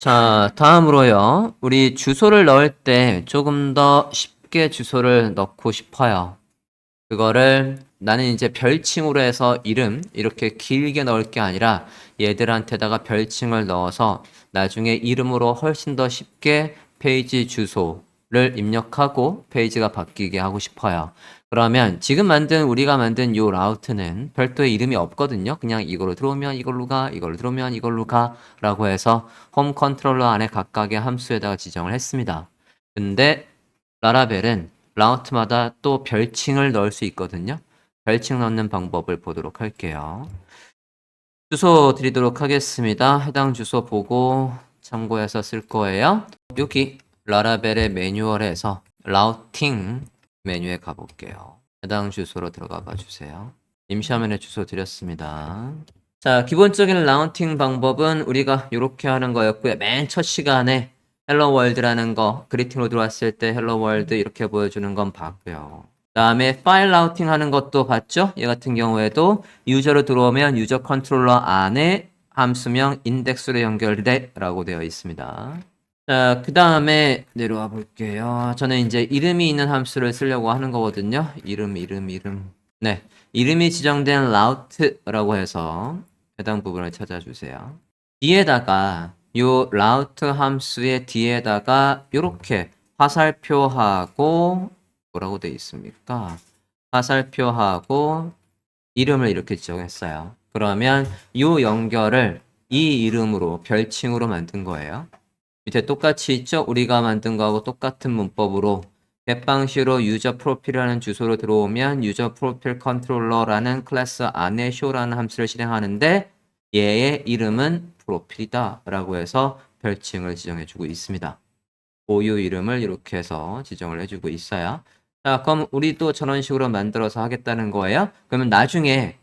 자, 다음으로요. 우리 주소를 넣을 때 조금 더 쉽게 주소를 넣고 싶어요. 그거를 나는 이제 별칭으로 해서 이름 이렇게 길게 넣을 게 아니라 얘들한테다가 별칭을 넣어서 나중에 이름으로 훨씬 더 쉽게 페이지 주소를 입력하고 페이지가 바뀌게 하고 싶어요. 그러면 지금 우리가 만든 요 라우트는 별도의 이름이 없거든요. 그냥 이걸로 들어오면 이걸로 가, 이걸로 들어오면 이걸로 가 라고 해서 홈 컨트롤러 안에 각각의 함수에다가 지정을 했습니다. 근데 라라벨은 라우트마다 또 별칭을 넣을 수 있거든요. 별칭 넣는 방법을 보도록 할게요. 주소 드리도록 하겠습니다. 해당 주소 보고 참고해서 쓸 거예요. 여기 라라벨의 매뉴얼에서 라우팅 메뉴에 가볼게요. 해당 주소로 들어가 봐 주세요. 임시화면에 주소 드렸습니다. 자, 기본적인 라우팅 방법은 우리가 이렇게 하는 거였고요. 맨 첫 시간에 헬로 월드라는 거 그리팅으로 들어왔을 때 헬로 월드 이렇게 보여주는 건 봤고요. 다음에 파일 라우팅 하는 것도 봤죠? 얘 같은 경우에도 유저로 들어오면 유저 컨트롤러 안에 함수명 인덱스로 연결돼 라고 되어 있습니다. 자, 그 다음에 내려와 볼게요. 저는 이제 이름이 있는 함수를 쓰려고 하는 거거든요. 이름. 네. 이름이 지정된 라우트라고 해서 해당 부분을 찾아주세요. 뒤에다가 요 라우트 함수의 뒤에다가 이렇게 화살표하고 뭐라고 되어 있습니까? 화살표하고 이름을 이렇게 지정했어요. 그러면 요 연결을 이 이름으로 별칭으로 만든 거예요. 밑에 똑같이 있죠? 우리가 만든 거하고 똑같은 문법으로 백방시로 유저 프로필이라는 주소로 들어오면 유저 프로필 컨트롤러라는 클래스 안에 show라는 함수를 실행하는데 얘의 이름은 프로필이다 라고 해서 별칭을 지정해 주고 있습니다. 고유 이름을 이렇게 해서 지정을 해주고 있어요. 자, 그럼 우리도 저런 식으로 만들어서 하겠다는 거예요. 그러면 나중에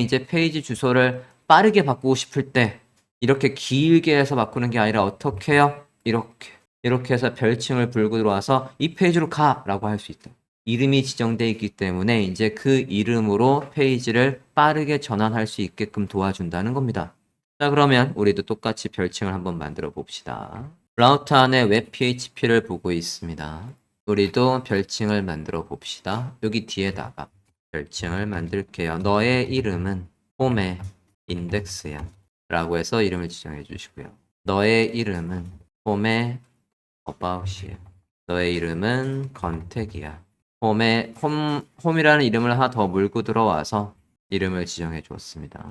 이제 페이지 주소를 빠르게 바꾸고 싶을 때 이렇게 길게 해서 바꾸는 게 아니라 어떻게 해요? 이렇게 해서 별칭을 불고 들어와서 이 페이지로 가라고 할 수 있다. 이름이 지정되어 있기 때문에 이제 그 이름으로 페이지를 빠르게 전환할 수 있게끔 도와준다는 겁니다. 자, 그러면 우리도 똑같이 별칭을 한번 만들어 봅시다. 라우터 안에 웹 PHP를 보고 있습니다. 우리도 별칭을 만들어 봅시다. 여기 뒤에다가 별칭을 만들게요. 너의 이름은 홈의 인덱스야 라고 해서 이름을 지정해 주시고요. 너의 이름은 홈의 about이야. 너의 이름은 con택이야. 홈이라는 이름을 하나 더 물고 들어와서 이름을 지정해 주었습니다.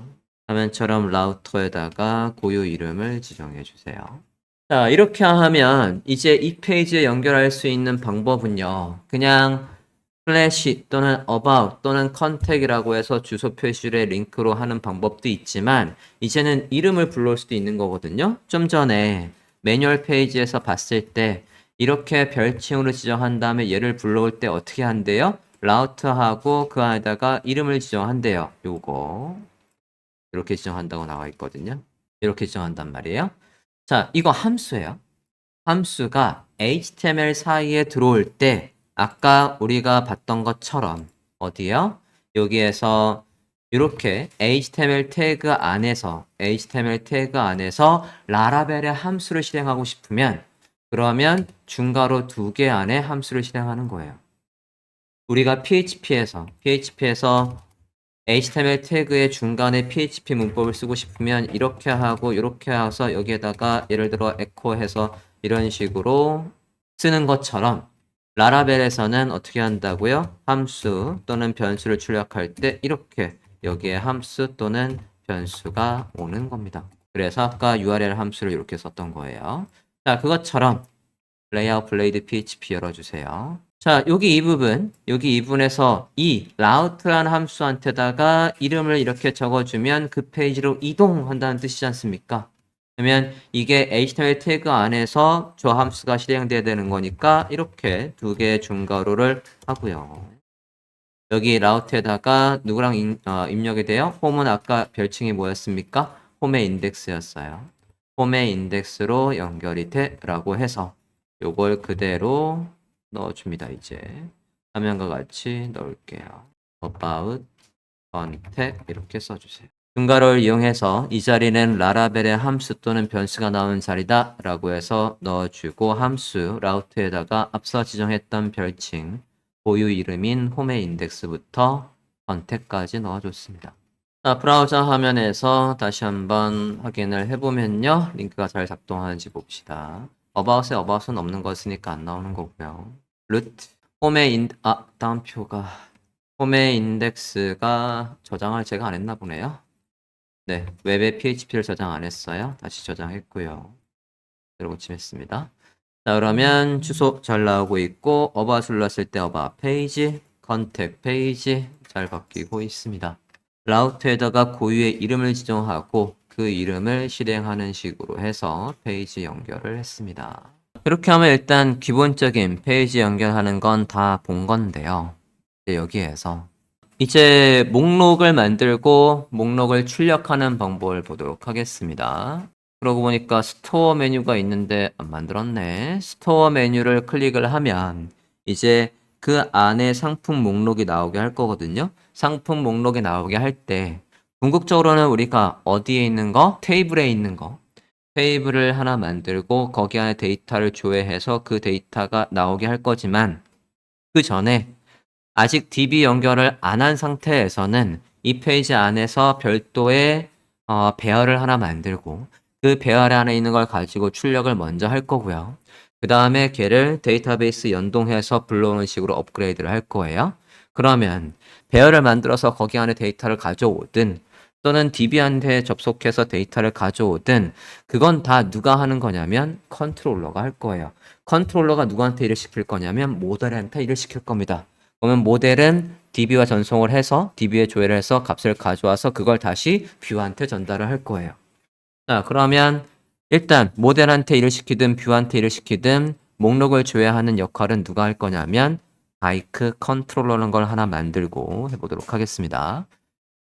화면처럼 라우터에다가 고유 이름을 지정해 주세요. 자, 이렇게 하면 이제 이 페이지에 연결할 수 있는 방법은요. 그냥 슬래시 또는 about 또는 contact이라고 해서 주소 표시를 링크로 하는 방법도 있지만 이제는 이름을 불러올 수도 있는 거거든요. 좀 전에 매뉴얼 페이지에서 봤을 때 이렇게 별칭으로 지정한 다음에 얘를 불러올 때 어떻게 한대요? 라우트하고 그 안에다가 이름을 지정한대요. 요거 이렇게 지정한다고 나와 있거든요. 이렇게 지정한단 말이에요. 자, 이거 함수예요. 함수가 HTML 사이에 들어올 때 아까 우리가 봤던 것처럼 어디요? 여기에서 이렇게 HTML 태그 안에서 라라벨의 함수를 실행하고 싶으면 그러면 중괄호 2개 안에 함수를 실행하는 거예요. 우리가 PHP에서 HTML 태그의 중간에 PHP 문법을 쓰고 싶으면 이렇게 하고 이렇게 해서 여기에다가 예를 들어 에코해서 이런 식으로 쓰는 것처럼 라라벨에서는 어떻게 한다고요? 함수 또는 변수를 출력할 때 이렇게 여기에 함수 또는 변수가 오는 겁니다. 그래서 아까 URL 함수를 이렇게 썼던 거예요. 자, 그것처럼 레이아웃 블레이드 PHP 열어주세요. 자, 여기 이 부분에서 이 라우트라는 함수한테다가 이름을 이렇게 적어주면 그 페이지로 이동한다는 뜻이지 않습니까? 그러면 이게 HTML 태그 안에서 저 함수가 실행돼야 되는 거니까 이렇게 두 개의 중괄호를 하고요. 여기 라우트에다가 누구랑 입력이 돼요? 홈은 아까 별칭이 뭐였습니까? 홈의 인덱스였어요. 홈의 인덱스로 연결이 돼 라고 해서 요걸 그대로 넣어줍니다. 이제 화면과 같이 넣을게요. about contact 이렇게 써주세요. 중괄호를 이용해서 이 자리는 라라벨의 함수 또는 변수가 나온 자리다 라고 해서 넣어주고 함수 라우트에다가 앞서 지정했던 별칭 보유 이름인 홈의 인덱스부터 선택까지 넣어줬습니다. 자, 브라우저 화면에서 다시 한번 확인을 해보면요. 링크가 잘 작동하는지 봅시다. about에 about은 없는 거였으니까 안 나오는 거고요. 루트 홈의 다운표가 홈의 인덱스가 저장을 제가 안 했나 보네요. 네, 웹에 PHP를 저장 안 했어요. 다시 저장했고요. 그리고 고침했습니다. 자, 그러면 주소 잘 나오고 있고 about을 넣었을 때 about 페이지, 컨택 페이지 잘 바뀌고 있습니다. 라우트에다가 고유의 이름을 지정하고 그 이름을 실행하는 식으로 해서 페이지 연결을 했습니다. 이렇게 하면 일단 기본적인 페이지 연결하는 건 다 본 건데요. 여기에서 이제 목록을 만들고 목록을 출력하는 방법을 보도록 하겠습니다. 그러고 보니까 스토어 메뉴가 있는데 안 만들었네. 스토어 메뉴를 클릭을 하면 이제 그 안에 상품 목록이 나오게 할 거거든요. 상품 목록이 나오게 할 때 궁극적으로는 우리가 어디에 있는 거? 테이블에 있는 거. 테이블을 하나 만들고 거기 안에 데이터를 조회해서 그 데이터가 나오게 할 거지만 그 전에 아직 DB 연결을 안 한 상태에서는 이 페이지 안에서 별도의 배열을 하나 만들고 그 배열 안에 있는 걸 가지고 출력을 먼저 할 거고요. 그 다음에 걔를 데이터베이스 연동해서 불러오는 식으로 업그레이드를 할 거예요. 그러면 배열을 만들어서 거기 안에 데이터를 가져오든 또는 DB한테 접속해서 데이터를 가져오든 그건 다 누가 하는 거냐면 컨트롤러가 할 거예요. 컨트롤러가 누구한테 일을 시킬 거냐면 모델한테 일을 시킬 겁니다. 그러면 모델은 DB와 전송을 해서 DB에 조회를 해서 값을 가져와서 그걸 다시 뷰한테 전달을 할 거예요. 자, 그러면 일단 모델한테 일을 시키든 뷰한테 일을 시키든 목록을 조회하는 역할은 누가 할 거냐면 바이크 컨트롤러라는 걸 하나 만들고 해보도록 하겠습니다.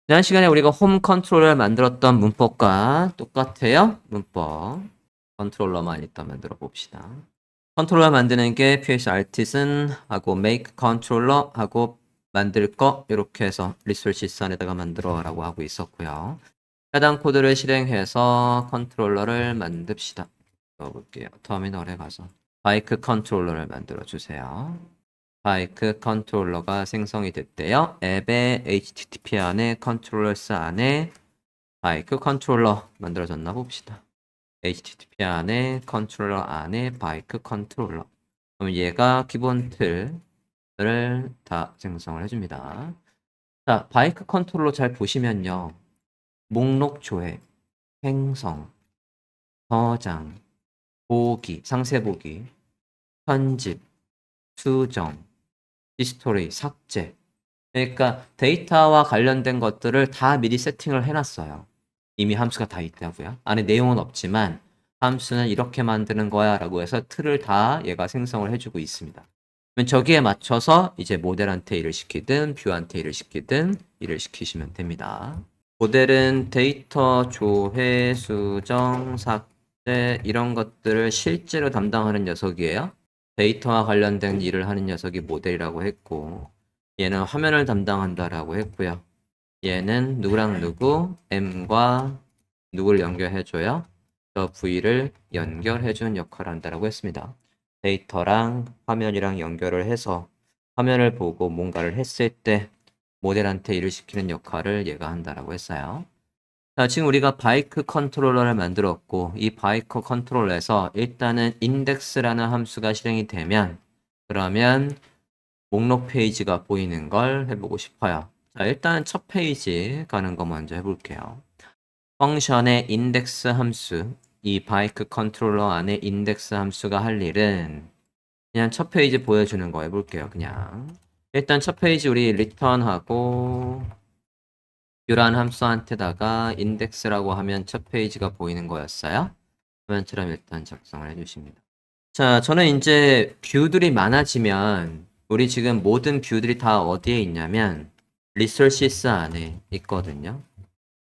지난 시간에 우리가 홈 컨트롤러를 만들었던 문법과 똑같아요. 문법 컨트롤러만 일단 만들어 봅시다. 컨트롤러 만드는 게 ps artisan 하고 make controller 하고 만들 거 이렇게 해서 resources 안에다가 만들어 라고 하고 있었고요. 해당 코드를 실행해서 컨트롤러를 만듭시다. 넣어볼게요. 터미널에 가서 바이크 컨트롤러를 만들어 주세요. 바이크 컨트롤러가 생성이 됐대요. 앱의 http 안에 컨트롤러스 안에 바이크 컨트롤러 만들어졌나 봅시다. http 안에 컨트롤러 안에 바이크 컨트롤러. 그럼 얘가 기본 틀을 다 생성을 해줍니다. 자, 바이크 컨트롤러 잘 보시면요. 목록 조회, 생성, 저장, 보기, 상세 보기, 편집, 수정, 히스토리, 삭제. 그러니까 데이터와 관련된 것들을 다 미리 세팅을 해놨어요. 이미 함수가 다 있다고요. 안에 내용은 없지만 함수는 이렇게 만드는 거야 라고 해서 틀을 다 얘가 생성을 해주고 있습니다. 그러면 저기에 맞춰서 이제 모델한테 일을 시키든 뷰한테 일을 시키든 일을 시키시면 됩니다. 모델은 데이터 조회, 수정, 삭제 이런 것들을 실제로 담당하는 녀석이에요. 데이터와 관련된 일을 하는 녀석이 모델이라고 했고 얘는 화면을 담당한다라고 했고요. 얘는 누구랑 누구, M과 누구를 연결해줘요? 저 V를 연결해준 역할을 한다라고 했습니다. 데이터랑 화면이랑 연결을 해서 화면을 보고 뭔가를 했을 때 모델한테 일을 시키는 역할을 얘가 한다라고 했어요. 자, 지금 우리가 바이크 컨트롤러를 만들었고 이 바이크 컨트롤러에서 일단은 index라는 함수가 실행이 되면 그러면 목록 페이지가 보이는 걸 해보고 싶어요. 자, 일단 첫 페이지 가는 거 먼저 해볼게요. 펑션의 index 함수, 이 바이크 컨트롤러 안에 index 함수가 할 일은 그냥 첫 페이지 보여주는 거 해볼게요. 그냥 일단 첫 페이지 우리 return하고 뷰란 함수한테다가 index라고 하면 첫 페이지가 보이는 거였어요. 화면처럼 일단 작성을 해주십니다. 자, 저는 이제 뷰들이 많아지면 우리 지금 모든 뷰들이 다 어디에 있냐면 resources 안에 있거든요.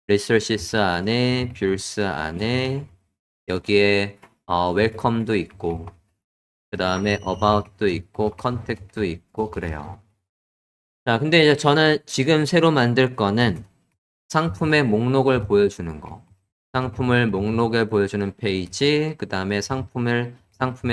resources 안에 views 안에 여기에 welcome도 있고 그 다음에 about도 있고 contact도 있고 그래요. 자, 근데 이제 저는 지금 새로 만들 거는 상품의 목록을 보여주는 거. 상품을 목록에 보여주는 페이지, 그 다음에 상품의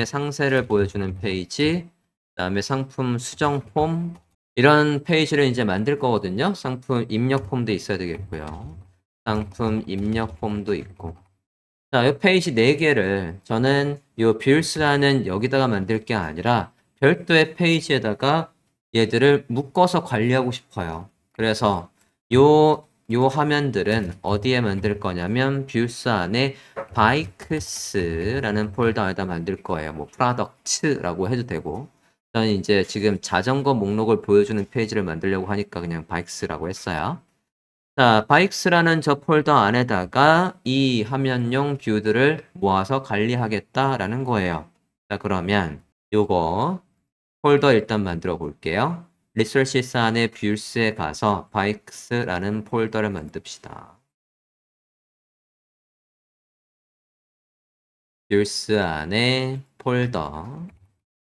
상세를 보여주는 페이지, 그 다음에 상품 수정 폼, 이런 페이지를 이제 만들 거거든요. 상품 입력 폼도 있어야 되겠고요. 상품 입력 폼도 있고. 자, 이 페이지 4개를 저는 이 뷰스라는 여기다가 만들 게 아니라 별도의 페이지에다가 얘들을 묶어서 관리하고 싶어요. 그래서 요 화면들은 어디에 만들 거냐면 뷰스 안에 바이크스라는 폴더에다 만들 거예요. 뭐 프로덕트라고 해도 되고. 저는 이제 지금 자전거 목록을 보여주는 페이지를 만들려고 하니까 그냥 바이크스라고 했어요. 자, 바이크스라는 저 폴더 안에다가 이 화면용 뷰들을 모아서 관리하겠다라는 거예요. 자, 그러면 요거 폴더 일단 만들어 볼게요. 리소시스 안에 뷰스에 가서 바이크스라는 폴더를 만듭시다. 뷰스 안에 폴더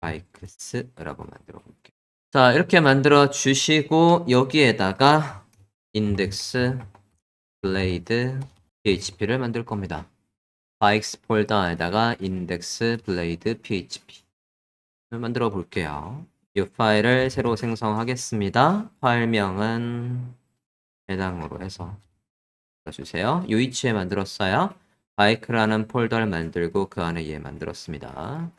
바이크스라고 만들어 볼게요. 자, 이렇게 만들어 주시고 여기에다가 인덱스 블레이드 php를 만들 겁니다. 바이크스 폴더 안에다가 인덱스 블레이드 php를 만들어 볼게요. 이 파일을 새로 생성하겠습니다. 파일명은 해당으로 해서 주세요. 이 위치에 만들었어요. 바이크라는 폴더를 만들고 그 안에 얘 만들었습니다.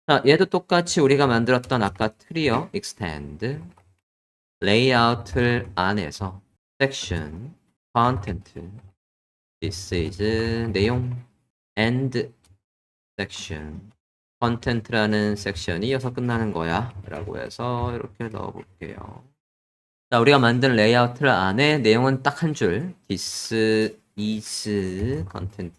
자, 얘도 똑같이 우리가 만들었던 아까 트리어 extend 레이아웃을 안에서 section content this is 내용 and section content라는 섹션이 이어서 끝나는 거야 라고 해서 이렇게 넣어 볼게요. 자, 우리가 만든 레이아웃을 안에 내용은 딱 한 줄 this is content.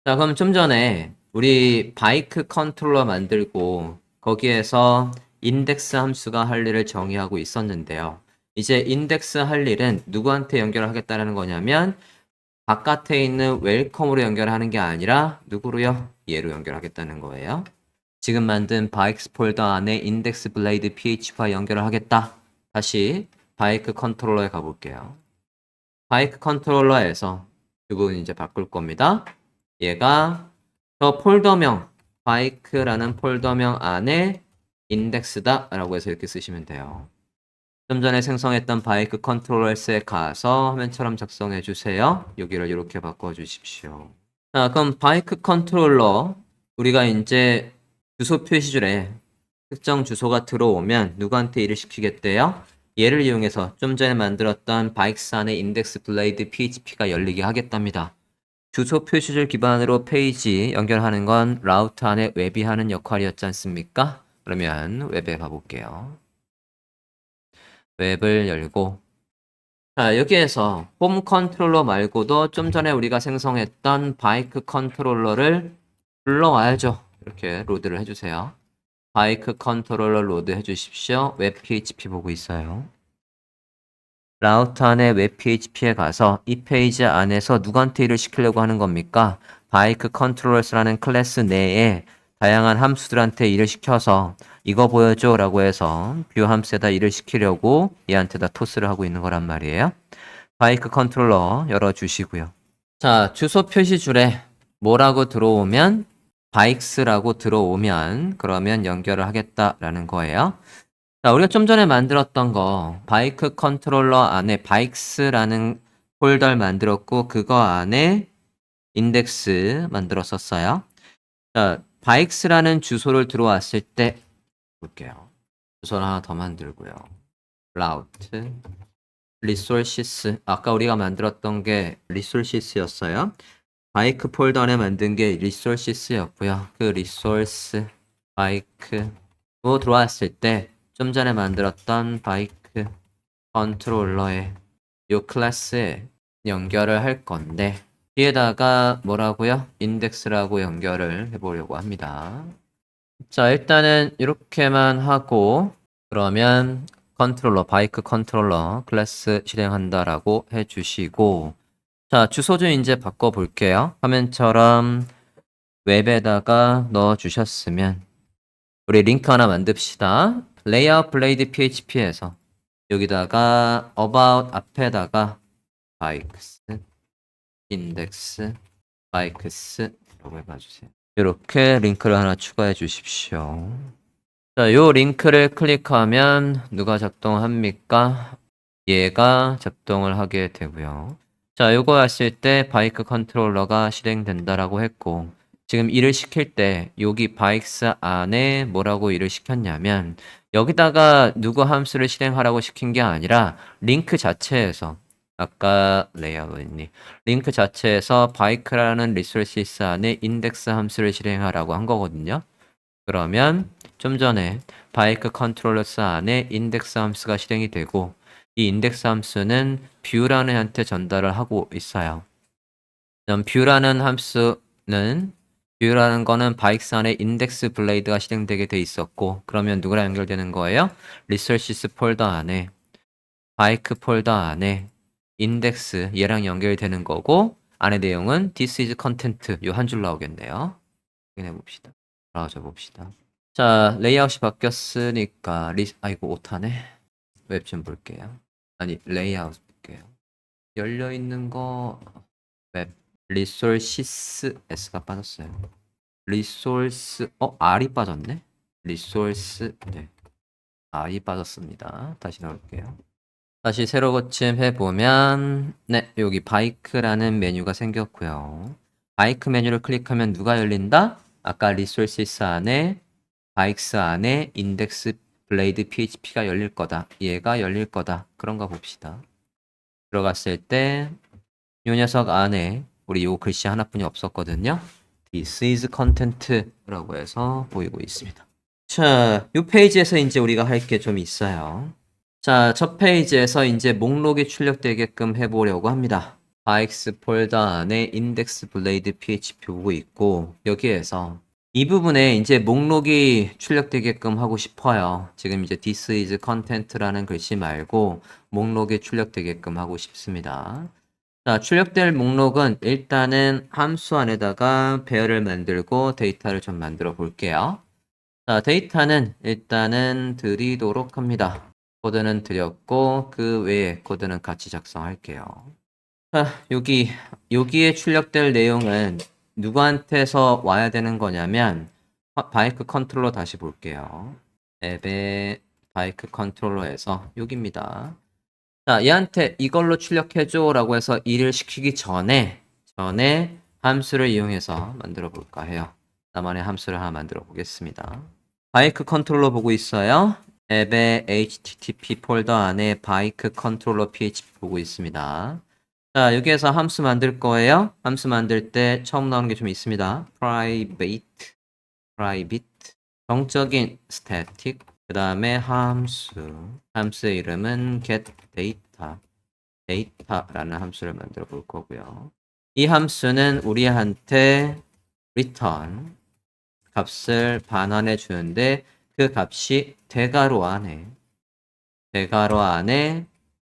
자, 그럼 좀 전에 우리 바이크 컨트롤러 만들고 거기에서 인덱스 함수가 할 일을 정의하고 있었는데요. 이제 인덱스 할 일은 누구한테 연결하겠다는 거냐면 바깥에 있는 웰컴으로 연결하는 게 아니라 누구로요? 얘로 연결하겠다는 거예요. 지금 만든 바이크 폴더 안에 인덱스 블레이드 php와 연결을 하겠다. 다시 바이크 컨트롤러에 가볼게요. 바이크 컨트롤러에서 이 부분 이제 바꿀 겁니다. 얘가 저 폴더명 바이크라는 폴더명 안에 인덱스다 라고 해서 이렇게 쓰시면 돼요. 좀 전에 생성했던 바이크 컨트롤러스에 가서 화면처럼 작성해 주세요. 여기를 이렇게 바꿔 주십시오. 자, 그럼 바이크 컨트롤러 우리가 이제 주소 표시줄에 특정 주소가 들어오면 누구한테 일을 시키겠대요? 얘를 이용해서 좀 전에 만들었던 바이크스 안에 인덱스 블레이드 php가 열리게 하겠답니다. 주소 표시줄 기반으로 페이지 연결하는 건 라우터 안에 웹이 하는 역할이었지 않습니까? 그러면 웹에 가볼게요. 웹을 열고 자, 여기에서 홈 컨트롤러 말고도 좀 전에 우리가 생성했던 바이크 컨트롤러를 불러와야죠. 이렇게 로드를 해주세요. 바이크 컨트롤러 로드 해주십시오. 웹 PHP 보고 있어요. 라우터 안에 웹 PHP에 가서 이 페이지 안에서 누구한테 일을 시키려고 하는 겁니까? 바이크 컨트롤러스라는 클래스 내에 다양한 함수들한테 일을 시켜서 이거 보여줘 라고 해서 뷰 함수에다 일을 시키려고 얘한테다 토스를 하고 있는 거란 말이에요. 바이크 컨트롤러 열어주시고요. 자, 주소 표시줄에 뭐라고 들어오면 바이크스라고 들어오면 그러면 연결을 하겠다라는 거예요. 자, 우리가 좀 전에 만들었던 거 바이크 컨트롤러 안에 바이크스라는 폴더를 만들었고 그거 안에 인덱스 만들었었어요. 자, 바이크스라는 주소를 들어왔을 때 볼게요. 주소를 하나 더 만들고요. 라우트 리소시스 아까 우리가 만들었던 게 리소시스였어요. 바이크 폴더 안에 만든 게 리소시스였고요. 그 리소스 바이크로 들어왔을 때 좀 전에 만들었던 바이크 컨트롤러에 이 클래스에 연결을 할 건데 뒤에다가 뭐라고요? 인덱스라고 연결을 해보려고 합니다. 자, 일단은 이렇게만 하고 그러면 컨트롤러, 바이크 컨트롤러 클래스 실행한다라고 해주시고 자, 주소 좀 이제 바꿔볼게요. 화면처럼 웹에다가 넣어주셨으면 우리 링크 하나 만듭시다. 레이아웃 블레이드 PHP에서 여기다가 about 앞에다가 바이크스, 인덱스, 바이크스라고 해봐주세요. 이렇게 링크를 하나 추가해 주십시오. 자, 요 링크를 클릭하면 누가 작동합니까? 얘가 작동을 하게 되고요. 자, 요거 했을 때 바이크 컨트롤러가 실행된다라고 했고, 지금 일을 시킬 때 여기 바이크스 안에 뭐라고 일을 시켰냐면 여기다가 누구 함수를 실행하라고 시킨 게 아니라 링크 자체에서 아까 레이아웃이 링크 자체에서 바이크라는 리소시스 안에 인덱스 함수를 실행하라고 한 거거든요. 그러면 좀 전에 바이크 컨트롤러스 안에 인덱스 함수가 실행이 되고 이 인덱스 함수는 뷰라는 한테 전달을 하고 있어요. 그럼 뷰라는 거는 바이크스 안에 인덱스 블레이드가 실행되게 돼 있었고 그러면 누구랑 연결되는 거예요? 리소시스 폴더 안에 바이크 폴더 안에 인덱스 얘랑 연결되는 거고 안의 내용은 this is content 요 한 줄 나오겠네요. 확인해 봅시다. 브라우저 봅시다. 자, 레이아웃이 바뀌었으니까 아이고 오타네. 웹 좀 볼게요. 아니 레이아웃 볼게요. 열려 있는 거 웹 리소시스 S가 빠졌어요. 리소스 R이 빠졌네. 리소스 네. R이 빠졌습니다. 다시 넣을게요. 다시 새로 고침해 보면 네, 여기 바이크라는 메뉴가 생겼고요. 바이크 메뉴를 클릭하면 누가 열린다? 아까 리소시스 안에 바이크스 안에 인덱스 블레이드 PHP가 열릴 거다. 얘가 열릴 거다. 그런가 봅시다. 들어갔을 때 이 녀석 안에 우리 요 글씨 하나뿐이 없었거든요. This is content라고 해서 보이고 있습니다. 자, 이 페이지에서 이제 우리가 할 게 좀 있어요. 자, 첫 페이지에서 이제 목록이 출력되게끔 해보려고 합니다. 바이크스 폴더 안에 인덱스 블레이드 PHP 보고 있고 여기에서 이 부분에 이제 목록이 출력되게끔 하고 싶어요. 지금 이제 this is content라는 글씨 말고 목록이 출력되게끔 하고 싶습니다. 자, 출력될 목록은 일단은 함수 안에다가 배열을 만들고 데이터를 좀 만들어 볼게요. 자, 데이터는 일단은 드리도록 합니다. 코드는 드렸고 그 외에 코드는 같이 작성할게요. 자, 여기에 출력될 내용은 누구한테서 와야 되는 거냐면 바이크 컨트롤러 다시 볼게요. 앱의 바이크 컨트롤러에서 여기입니다. 자, 얘한테 이걸로 출력해줘 라고 해서 일을 시키기 전에 함수를 이용해서 만들어 볼까 해요. 나만의 함수를 하나 만들어 보겠습니다. 바이크 컨트롤러 보고 있어요. 앱의 http 폴더 안에 바이크 컨트롤러 php 보고 있습니다. 자, 여기에서 함수 만들 거예요. 함수 만들 때 처음 나오는 게 좀 있습니다. private, 정적인 static, 그 다음에 함수의 이름은 data라는 함수를 만들어 볼 거고요. 이 함수는 우리한테 return 값을 반환해 주는데 그 값이 대괄호 안에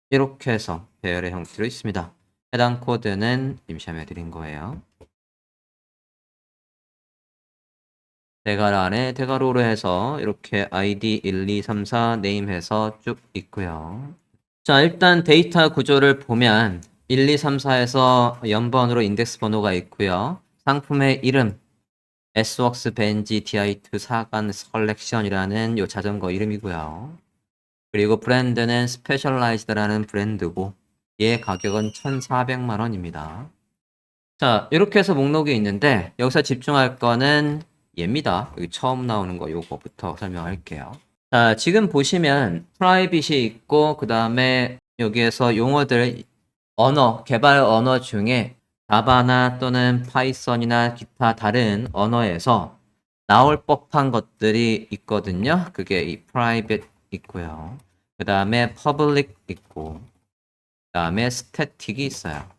이렇게 해서 배열의 형태로 있습니다. 해당 코드는 임시함에 드린 거예요. 대괄호 안에 대괄호로 해서 이렇게 id 1, 2, 3, 4 네임해서 쭉 있고요. 자, 일단 데이터 구조를 보면 1, 2, 3, 4에서 연번으로 인덱스 번호가 있고요. 상품의 이름 Sworks 벤지 DI2 사간 컬렉션이라는 요 자전거 이름이고요. 그리고 브랜드는 스페셜라이즈드라는 브랜드고 얘 가격은 1,400만 원입니다. 자, 이렇게 해서 목록이 있는데 여기서 집중할 거는 얘입니다. 여기 처음 나오는 거 요거부터 설명할게요. 자, 지금 보시면 프라이빗이 있고 그 다음에 여기에서 용어들 개발 언어 중에 자바나 또는 파이썬이나 기타 다른 언어에서 나올 법한 것들이 있거든요. 그게 이 private 있고요. 그 다음에 public 있고 그 다음에 static이 있어요.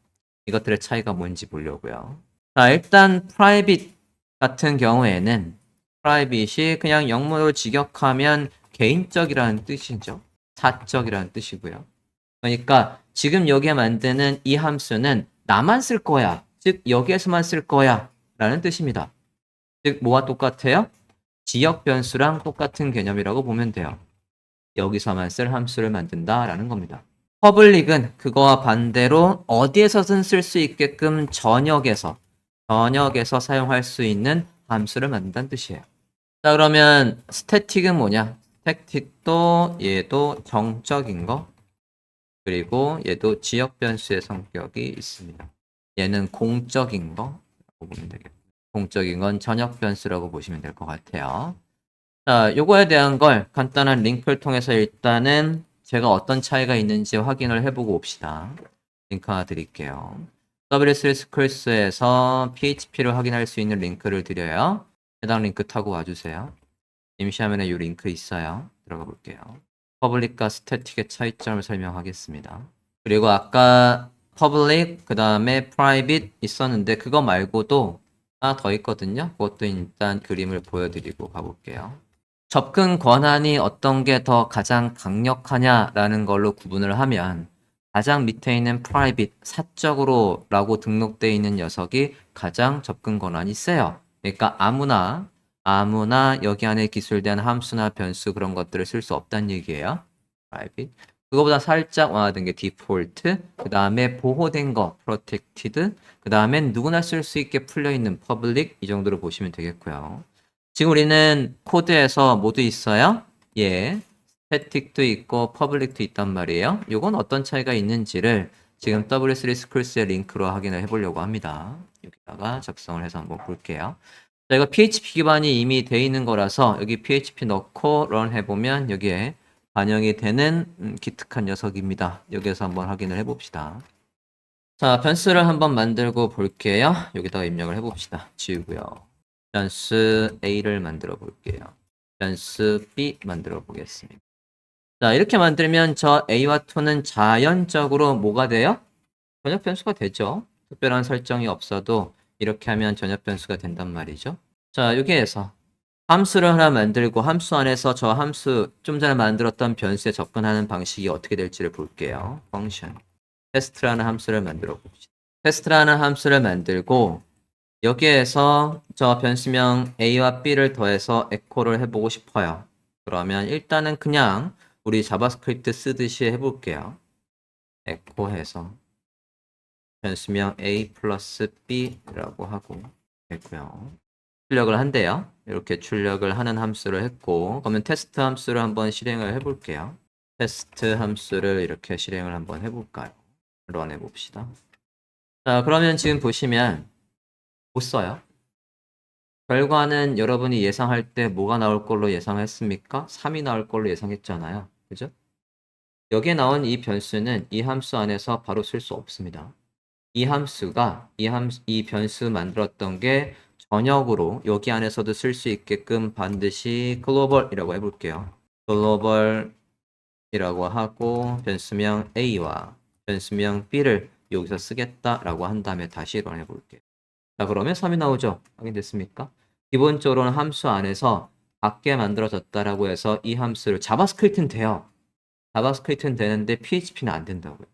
이것들의 차이가 뭔지 보려고요. 자, 일단 private 같은 경우에는 private이 그냥 영문으로 직역하면 개인적이라는 뜻이죠. 사적이라는 뜻이고요. 그러니까 지금 여기에 만드는 이 함수는 나만 쓸 거야. 즉 여기에서만 쓸 거야 라는 뜻입니다. 즉 뭐와 똑같아요? 지역 변수랑 똑같은 개념이라고 보면 돼요. 여기서만 쓸 함수를 만든다 라는 겁니다. 퍼블릭은 그거와 반대로 어디에서든 쓸 수 있게끔 전역에서 사용할 수 있는 함수를 만든다는 뜻이에요. 자, 그러면 스태틱은 뭐냐? 스태틱도 얘도 정적인 거, 그리고 얘도 지역 변수의 성격이 있습니다. 얘는 공적인 거라고 보면 되겠고, 공적인 건 전역 변수라고 보시면 될 것 같아요. 자, 요거에 대한 걸 간단한 링크를 통해서 일단은 제가 어떤 차이가 있는지 확인을 해보고 옵시다. 링크 하나 드릴게요. WSL 스쿨스에서 PHP를 확인할 수 있는 링크를 드려요. 해당 링크 타고 와주세요. 임시화면에 이 링크 있어요. 들어가 볼게요. 퍼블릭과 스태틱의 차이점을 설명하겠습니다. 그리고 아까 퍼블릭, 그 다음에 프라이빗 있었는데 그거 말고도 하나 더 있거든요. 그것도 일단 그림을 보여드리고 가볼게요. 접근 권한이 어떤 게 더 가장 강력하냐라는 걸로 구분을 하면 가장 밑에 있는 private, 사적으로 라고 등록되어 있는 녀석이 가장 접근 권한이 세요. 그러니까 아무나 여기 안에 기술된 함수나 변수 그런 것들을 쓸 수 없다는 얘기예요. private. 그거보다 살짝 완화된 게 default, 그 다음에 보호된 거 protected, 그 다음엔 누구나 쓸 수 있게 풀려있는 public 이 정도로 보시면 되겠고요. 지금 우리는 코드에서 모두 있어요? 예. 스태틱도 있고 퍼블릭도 있단 말이에요. 이건 어떤 차이가 있는지를 지금 W3 스쿨스의 링크로 확인을 해보려고 합니다. 여기다가 작성을 해서 한번 볼게요. 자, 이거 PHP 기반이 이미 돼 있는 거라서 여기 PHP 넣고 런 해보면 여기에 반영이 되는 기특한 녀석입니다. 여기에서 한번 확인을 해봅시다. 자, 변수를 한번 만들고 볼게요. 여기다가 입력을 해봅시다. 지우고요. 변수 A를 만들어 볼게요. 변수 B 만들어 보겠습니다. 자, 이렇게 만들면 저 A와 2는 자연적으로 뭐가 돼요? 전역 변수가 되죠. 특별한 설정이 없어도 이렇게 하면 전역 변수가 된단 말이죠. 자, 여기에서 함수를 하나 만들고 함수 안에서 저 함수 좀 전에 만들었던 변수에 접근하는 방식이 어떻게 될지를 볼게요. 펑션. 테스트라는 함수를 만들어 봅시다. 테스트라는 함수를 만들고 여기에서 저 변수명 A와 B를 더해서 에코를 해보고 싶어요. 그러면 일단은 그냥 우리 자바스크립트 쓰듯이 해볼게요. 에코해서 변수명 A 플러스 B라고 하고 됐고요. 출력을 한대요. 이렇게 출력을 하는 함수를 했고 그러면 테스트 함수를 한번 실행을 해볼게요. 테스트 함수를 이렇게 실행을 한번 해볼까요? 런 해봅시다. 자, 그러면 지금 보시면 못 써요. 결과는 여러분이 예상할 때 뭐가 나올 걸로 예상했습니까? 3이 나올 걸로 예상했잖아요. 그죠? 여기에 나온 이 변수는 이 함수 안에서 바로 쓸 수 없습니다. 이 변수 만들었던 게 전역으로 여기 안에서도 쓸 수 있게끔 반드시 글로벌이라고 해볼게요. 글로벌이라고 하고 변수명 A와 변수명 B를 여기서 쓰겠다라고 한 다음에 다시 런 해볼게요. 자, 그러면 3이 나오죠? 확인됐습니까? 기본적으로는 함수 안에서 밖에 만들어졌다라고 해서 이 함수를 자바스크립트는 돼요. 자바스크립트는 되는데 PHP는 안 된다고요.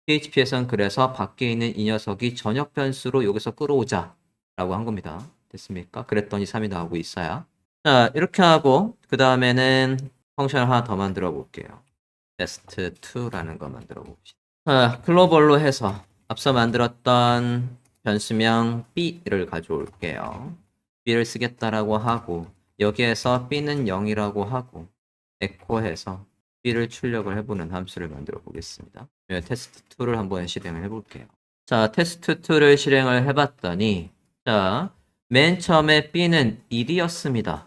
PHP에선 그래서 밖에 있는 이 녀석이 전역 변수로 여기서 끌어오자 라고 한 겁니다. 됐습니까? 그랬더니 3이 나오고 있어요. 자, 이렇게 하고 그 다음에는 펑션을 하나 더 만들어 볼게요. test2라는 거 만들어 봅시다. 자, 글로벌로 해서 앞서 만들었던 변수명 B를 가져올게요. B를 쓰겠다라고 하고 여기에서 B는 0이라고 하고 에코해서 B를 출력을 해보는 함수를 만들어 보겠습니다. 테스트2를 한번 실행을 해볼게요. 자, 테스트2를 실행을 해봤더니 자, 맨 처음에 B는 1이었습니다.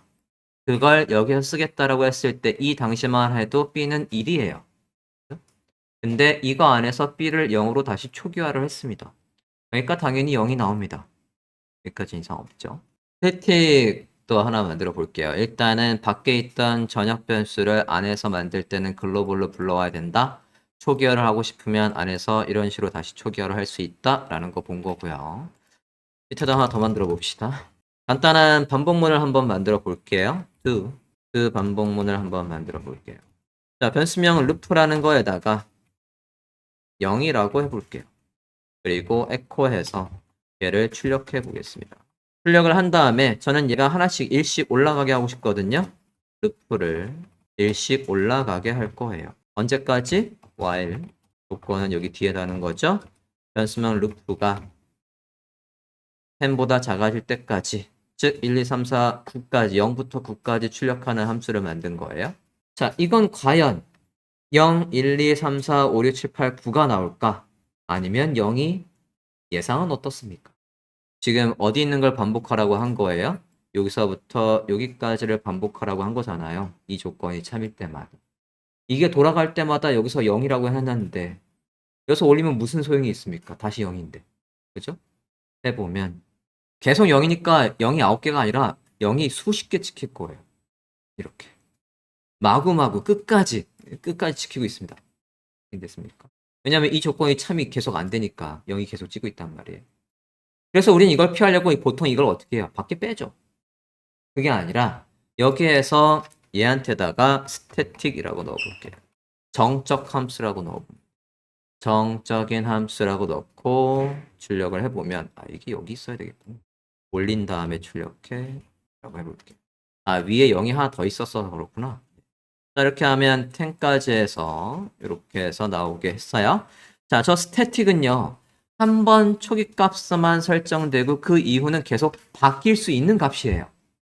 그걸 여기서 쓰겠다라고 했을 때 이 당시만 해도 B는 1이에요. 근데 이거 안에서 B를 0으로 다시 초기화를 했습니다. 그러니까 당연히 0이 나옵니다. 여기까지 이상 없죠. 스태틱도 하나 만들어 볼게요. 일단은 밖에 있던 전역 변수를 안에서 만들 때는 글로벌로 불러와야 된다. 초기화를 하고 싶으면 안에서 이런 식으로 다시 초기화를 할 수 있다라는 거 본 거고요. 밑에다 하나 더 만들어 봅시다. 간단한 반복문을 한번 만들어 볼게요. 그 반복문을 한번 만들어 볼게요. 자, 변수명 루프라는 거에다가 0이라고 해볼게요. 그리고 에코해서 얘를 출력해 보겠습니다. 출력을 한 다음에 저는 얘가 하나씩 일씩 올라가게 하고 싶거든요. 루프를 일씩 올라가게 할 거예요. 언제까지? while 조건은 여기 뒤에 다는 거죠. 변수명 루프가 10보다 작아질 때까지, 즉 1, 2, 3, 4, 9까지 0부터 9까지 출력하는 함수를 만든 거예요. 자, 이건 과연 0, 1, 2, 3, 4, 5, 6, 7, 8, 9가 나올까? 아니면 0이 예상은 어떻습니까? 지금 어디 있는 걸 반복하라고 한 거예요? 여기서부터 여기까지를 반복하라고 한 거잖아요. 이 조건이 참일 때마다. 이게 돌아갈 때마다 여기서 0이라고 해놨는데 여기서 올리면 무슨 소용이 있습니까? 다시 0인데. 그죠? 해보면 계속 0이니까 0이 9개가 아니라 0이 수십 개 찍힐 거예요. 이렇게. 마구마구 끝까지 지키고 있습니다. 됐습니까? 왜냐면 이 조건이 참이 계속 안 되니까 0이 계속 찍고 있단 말이에요. 그래서 우린 이걸 피하려고 보통 이걸 어떻게 해요? 밖에 빼죠. 그게 아니라 여기에서 얘한테다가 스태틱이라고 넣어볼게요. 정적 함수라고 넣어봅니다. 정적인 함수라고 넣고 출력을 해보면 이게 여기 있어야 되겠구나. 올린 다음에 출력해 라고 해볼게요. 위에 0이 하나 더 있어서 그렇구나. 자, 이렇게 하면 10까지 해서 이렇게 해서 나오게 했어요. 자, 저 스태틱은요. 한 번 초기 값만 설정되고 그 이후는 계속 바뀔 수 있는 값이에요.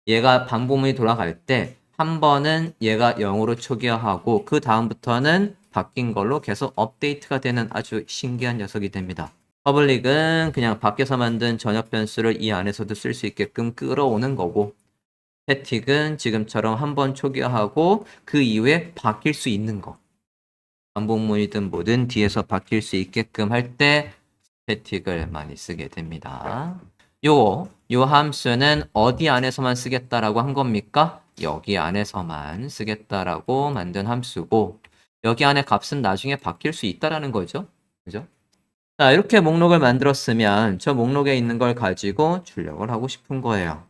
얘가 반복문이 돌아갈 때 한 번은 얘가 0으로 초기화하고 그 다음부터는 바뀐 걸로 계속 업데이트가 되는 아주 신기한 녀석이 됩니다. 퍼블릭은 그냥 밖에서 만든 전역 변수를 이 안에서도 쓸 수 있게끔 끌어오는 거고, 스태틱은 지금처럼 한 번 초기화하고 그 이후에 바뀔 수 있는 거. 반복문이든 뭐든 뒤에서 바뀔 수 있게끔 할 때 스태틱을 많이 쓰게 됩니다. 요 함수는 어디 안에서만 쓰겠다라고 한 겁니까? 여기 안에서만 쓰겠다라고 만든 함수고, 여기 안에 값은 나중에 바뀔 수 있다라는 거죠. 그죠? 자, 이렇게 목록을 만들었으면 저 목록에 있는 걸 가지고 출력을 하고 싶은 거예요.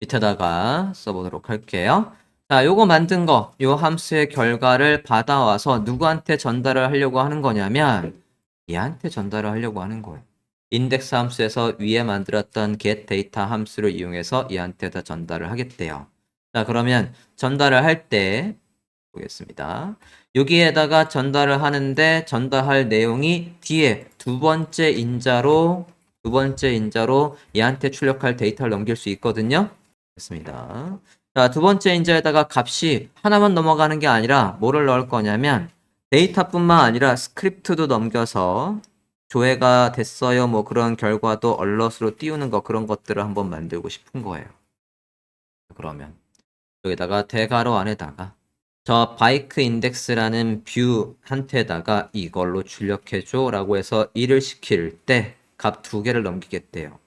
밑에다가 써보도록 할게요. 자, 요거 만든 거, 요 함수의 결과를 받아와서 누구한테 전달을 하려고 하는 거냐면 얘한테 전달을 하려고 하는 거예요. 인덱스 함수에서 위에 만들었던 get data 함수를 이용해서 얘한테다 전달을 하겠대요. 자, 그러면 전달을 할 때 보겠습니다. 여기에다가 전달을 하는데 전달할 내용이 뒤에 두 번째 인자로 얘한테 출력할 데이터를 넘길 수 있거든요. 됐습니다. 자, 두 번째 인자에다가 값이 하나만 넘어가는 게 아니라 뭐를 넣을 거냐면 데이터뿐만 아니라 스크립트도 넘겨서 조회가 됐어요. 뭐 그런 결과도 얼럿으로 띄우는 거, 그런 것들을 한번 만들고 싶은 거예요. 그러면 여기다가 대괄호 안에다가 저 바이크 인덱스라는 뷰한테다가 이걸로 출력해줘 라고 해서 일을 시킬 때 값 두 개를 넘기겠대요.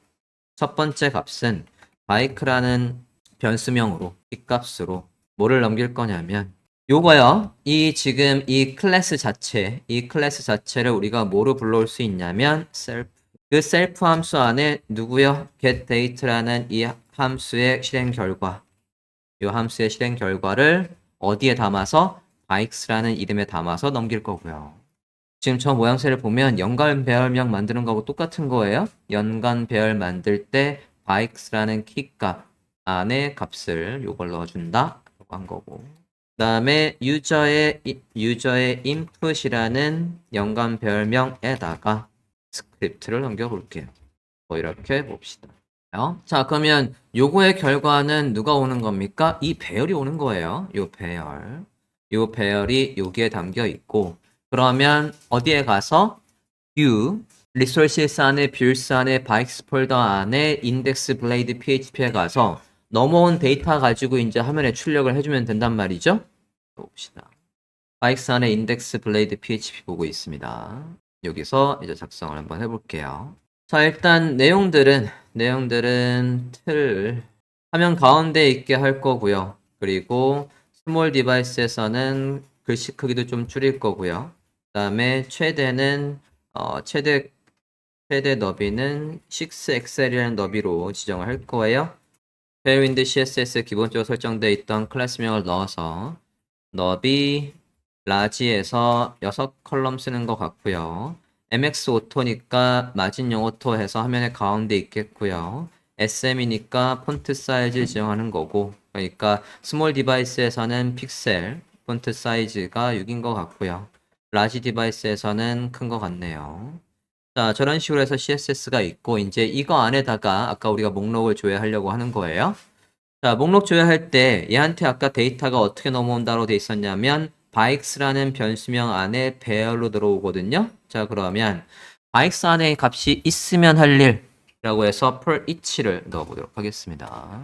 첫 번째 값은 바이크라는 변수명으로 이 값으로 뭐를 넘길 거냐면 요거요. 지금 이 클래스 자체를 우리가 뭐로 불러올 수 있냐면 self. 그 self 함수 안에 누구요? get date라는 이 함수의 실행 결과. 이 함수의 실행 결과를 어디에 담아서 bikes라는 이름에 담아서 넘길 거고요. 지금 저 모양새를 보면 연간 배열명 만드는 거하고 똑같은 거예요. 연간 배열 만들 때 bikes라는 키값 안에 값을 요걸 넣어준다 라고 한 거고, 그 다음에 유저의 input이라는 연간 배열명에다가 스크립트를 넘겨볼게요. 이렇게 봅시다. 자, 그러면 요거의 결과는 누가 오는 겁니까? 이 배열이 오는 거예요. 요 배열이 여기에 담겨 있고, 그러면 어디에 가서 view resources 안에 builds 안에 bikes 폴더 안에 index blade php에 가서 넘어온 데이터 가지고 이제 화면에 출력을 해주면 된단 말이죠. 봅시다. bikes 안에 index blade php 보고 있습니다. 여기서 이제 작성을 한번 해볼게요. 자, 일단 내용들은 틀 화면 가운데 있게 할 거고요. 그리고 스몰 디바이스에서는 글씨 크기도 좀 줄일 거고요. 그 다음에 최대 너비는 6XL이라는 너비로 지정을 할 거예요. 테일윈드 CSS에 기본적으로 설정되어 있던 클래스명을 넣어서 너비 라지에서 6컬럼 쓰는 것 같고요. MX 오토니까 마진용 오토 해서 화면에 가운데 있겠고요. SM이니까 폰트 사이즈 지정하는 거고, 그러니까 스몰 디바이스에서는 픽셀 폰트 사이즈가 6인 것 같고요. 라지 디바이스에서는 큰 것 같네요. 자, 저런 식으로 해서 CSS가 있고 이제 이거 안에다가 아까 우리가 목록을 조회하려고 하는 거예요. 자, 목록 조회할 때 얘한테 아까 데이터가 어떻게 넘어온다고 돼 있었냐면 bikes라는 변수명 안에 배열로 들어오거든요. 자, 그러면 bikes 안에 값이 있으면 할 일이라고 해서 per each를 넣어보도록 하겠습니다.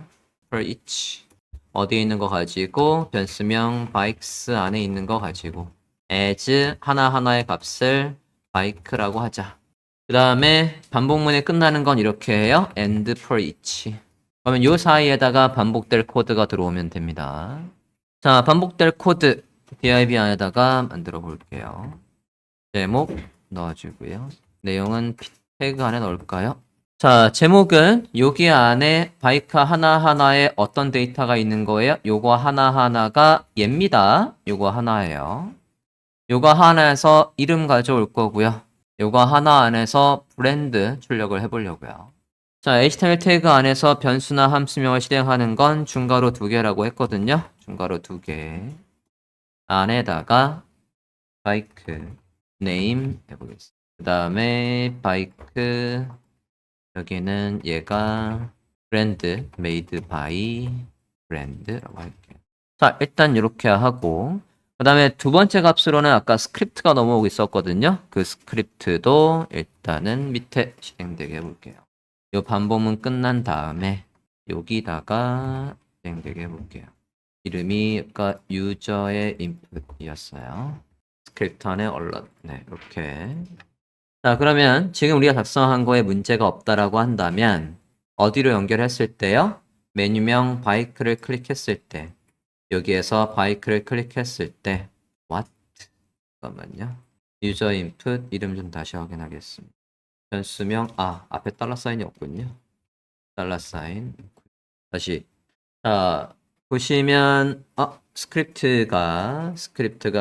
per each 어디에 있는 거 가지고 변수명 bikes 안에 있는 거 가지고 as 하나하나의 값을 bike라고 하자. 그 다음에 반복문에 끝나는 건 이렇게 해요. and per each. 그러면 요 사이에다가 반복될 코드가 들어오면 됩니다. 자, 반복될 코드 div 안에다가 만들어 볼게요. 제목 넣어주고요. 내용은 태그 안에 넣을까요? 자, 제목은 여기 안에 바이크 하나하나에 어떤 데이터가 있는 거예요? 요거 하나하나가 얘입니다. 요거 하나예요. 요거 하나에서 이름 가져올 거고요. 요거 하나 안에서 브랜드 출력을 해보려고요. 자, HTML 태그 안에서 변수나 함수명을 실행하는 건 중괄호 2개라고 했거든요. 중괄호 2개 안에다가 바이크 name 해보겠습니다. 그 다음에 바이크 여기는 얘가 브랜드 made by brand라고 할게요. 자, 일단 이렇게 하고 그 다음에 두 번째 값으로는 아까 스크립트가 넘어오고 있었거든요. 그 스크립트도 일단은 밑에 실행되게 해볼게요. 이 반복문 끝난 다음에 여기다가 실행되게 해볼게요. 이름이 아까 유저의 인풋이었어요. 스크립트 안에 alert. 네, 이렇게. 자, 그러면 지금 우리가 작성한 거에 문제가 없다라고 한다면 어디로 연결했을 때요? 메뉴명 바이크를 클릭했을 때 여기에서 바이크를 클릭했을 때 what? 잠깐만요. 유저 인풋 이름 좀 다시 확인하겠습니다. 변수명 앞에 달러 사인이 없군요. 달러 사인 다시 자 보시면 스크립트가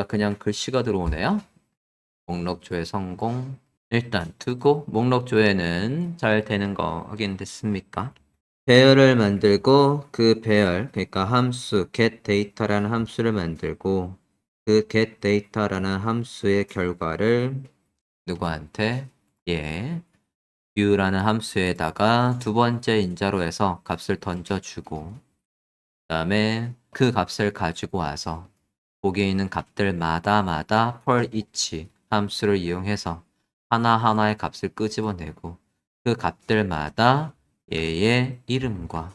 그냥 글씨가 들어오네요. 목록 조회 성공. 일단 두고 목록 조회는 잘 되는 거 확인됐습니까? 배열을 만들고 그 배열 그러니까 함수 getData라는 함수를 만들고 그 getData라는 함수의 결과를 누구한테 view라는 함수에다가 두 번째 인자로 해서 값을 던져주고 그 다음에 그 값을 가지고 와서 거기에 있는 값들마다 for each 함수를 이용해서 하나하나의 값을 끄집어내고 그 값들마다 얘의 이름과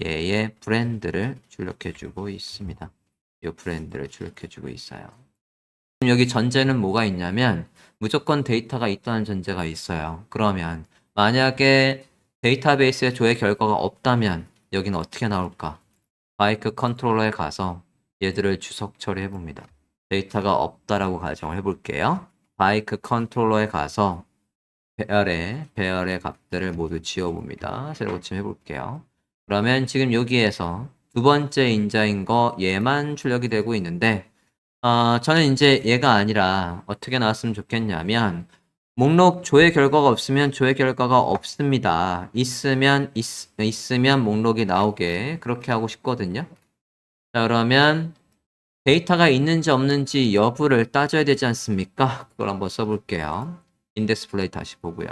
얘의 브랜드를 출력해주고 있습니다. 이 브랜드를 출력해주고 있어요. 여기 전제는 뭐가 있냐면 무조건 데이터가 있다는 전제가 있어요. 그러면 만약에 데이터베이스에 조회 결과가 없다면 여기는 어떻게 나올까? 바이크 컨트롤러에 가서 얘들을 주석 처리해 봅니다. 데이터가 없다라고 가정을 해볼게요. 바이크 컨트롤러에 가서 배열의 값들을 모두 지워봅니다. 새로 고침 해볼게요. 그러면 지금 여기에서 두 번째 인자인 거 얘만 출력이 되고 있는데 저는 이제 얘가 아니라 어떻게 나왔으면 좋겠냐면 목록 조회 결과가 없으면 조회 결과가 없습니다. 있으면 목록이 나오게 그렇게 하고 싶거든요. 자, 그러면 데이터가 있는지 없는지 여부를 따져야 되지 않습니까? 그걸 한번 써볼게요. 인덱스플레이 다시 보고요.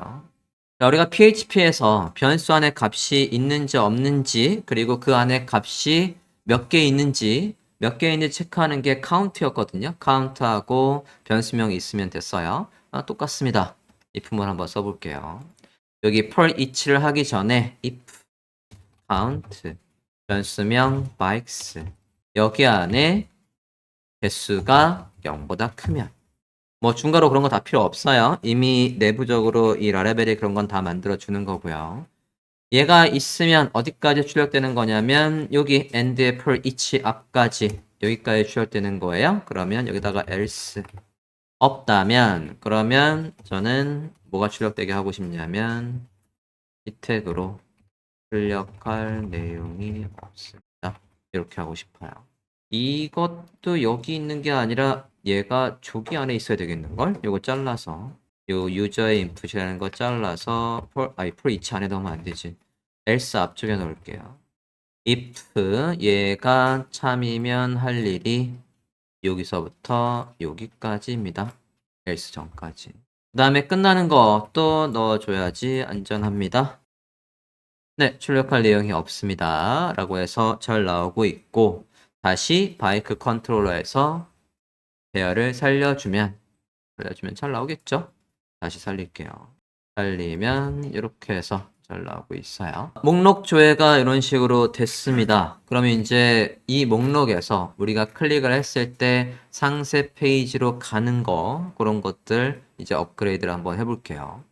자, 우리가 PHP에서 변수 안에 값이 있는지 없는지 그리고 그 안에 값이 몇 개 있는지 체크하는 게 카운트였거든요. 카운트하고 변수명이 있으면 됐어요. 똑같습니다. if문을 한번 써볼게요. 여기 per each를 하기 전에 if count 변수명 bikes 여기 안에 개수가 0보다 크면 뭐 중괄호 그런 거 다 필요 없어요. 이미 내부적으로 이 라라벨이 그런 건 다 만들어 주는 거고요. 얘가 있으면 어디까지 출력되는 거냐면 여기 end의 per each 앞까지 여기까지 출력되는 거예요. 그러면 여기다가 else 없다면 그러면 저는 뭐가 출력되게 하고 싶냐면 이 태그로 출력할 내용이 없습니다. 이렇게 하고 싶어요. 이것도 여기 있는 게 아니라 얘가 저기 안에 있어야 되겠는걸? 요거 잘라서 요 유저의 인풋이라는 거 잘라서 for each 안에 넣으면 안 되지. else 앞쪽에 넣을게요. if 얘가 참이면 할 일이 여기서부터 여기까지입니다. else 전까지. 그 다음에 끝나는 거 또 넣어줘야지 안전합니다. 네, 출력할 내용이 없습니다. 라고 해서 잘 나오고 있고, 다시 바이크 컨트롤러에서 배열을 살려주면 잘 나오겠죠? 다시 살릴게요. 살리면 이렇게 해서 잘 나오고 있어요. 목록 조회가 이런 식으로 됐습니다. 그러면 이제 이 목록에서 우리가 클릭을 했을 때 상세 페이지로 가는 거, 그런 것들 이제 업그레이드를 한번 해볼게요.